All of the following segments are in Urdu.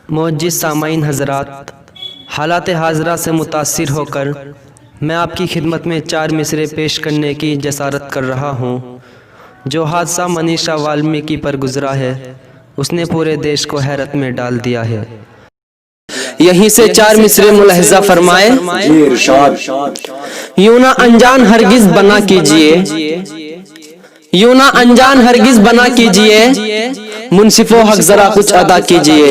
معزز سامعین حضرات، حالات حاضرہ سے متاثر ہو کر میں آپ کی خدمت میں 4 مصرے پیش کرنے کی جسارت کر رہا ہوں۔ جو حادثہ منیشا والمیکی پر گزرا ہے اس نے پورے دیش کو حیرت میں ڈال دیا ہے۔ یہیں سے 4 مصرے ملاحظہ فرمائے۔ یوں نہ انجان ہرگز بنا کیجئے، یوں نہ انجان ہرگز بنا کیجئے، منصف و حق ذرا کچھ ادا کیجئے۔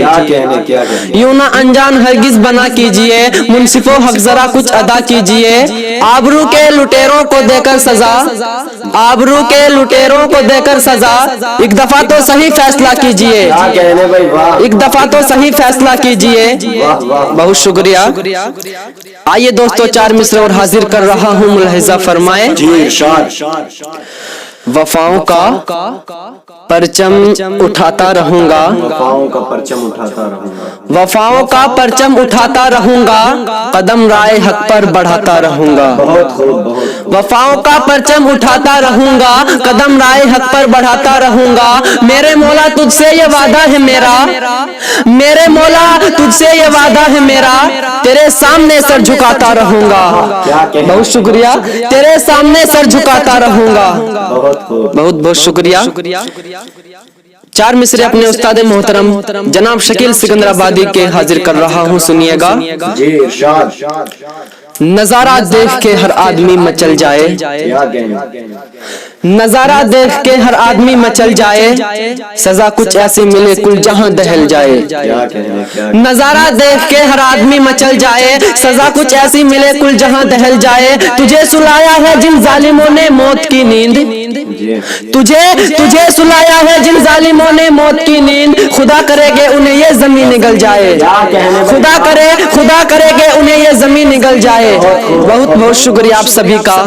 یوں نہ انجان ہرگز بنا کیجئے، منصف و حق ذرا کچھ ادا کیجئے۔ آبرو کے لٹیروں کو دے کر سزا، آبرو کے لٹیروں کو دے کر سزا، ایک دفعہ تو صحیح فیصلہ کیجئے، ایک دفعہ تو صحیح فیصلہ کیجئے۔ بہت شکریہ۔ آئیے دوستو 4 مصرے اور حاضر کر رہا ہوں، ملاحظہ فرمائے۔ وفاؤں کا پرچم اٹھاتا رہوں گا، وفاؤں کا پرچم اٹھاتا رہوں گا، وفاؤں کا پرچم اٹھاتا رہوں گا، قدم رائے حق پر بڑھاتا رہوں گا۔ بہت خوب، وفاؤں کا پرچم اٹھاتا رہوں گا، قدم رائے حق پر بڑھاتا رہوں گا۔ میرے مولا تجھ سے یہ وعدہ ہے میرا، میرے مولا تجھ سے یہ وعدہ ہے میرا، تیرے سامنے سر جھکاتا رہوں گا۔ بہت شکریہ۔ تیرے سامنے سر جھکاتا رہوں گا۔ بہت بہت شکریہ۔ 4 مصرے اپنے استاد محترم جناب شکیل سکندر آبادی کے حاضر کر رہا ہوں، سنیے گا۔ نظارہ دیکھ کے ہر آدمی مچل جائے، نظارہ دیکھ کے ہر آدمی مچل جائے، سزا کچھ ایسی ملے کل جہاں دہل جائے۔ نظارہ دیکھ کے ہر آدمی مچل جائے، سزا کچھ ایسی ملے کل جہاں دہل جائے۔ تجھے سلایا ہے جن ظالموں نے موت کی نیند، تجھے سلایا ہے جن ظالموں نے موت کی نیند، خدا کرے گے انہیں یہ زمین نگل جائے، خدا کرے گے انہیں یہ زمین نگل جائے۔ بہت بہت شکریہ آپ سبھی کا۔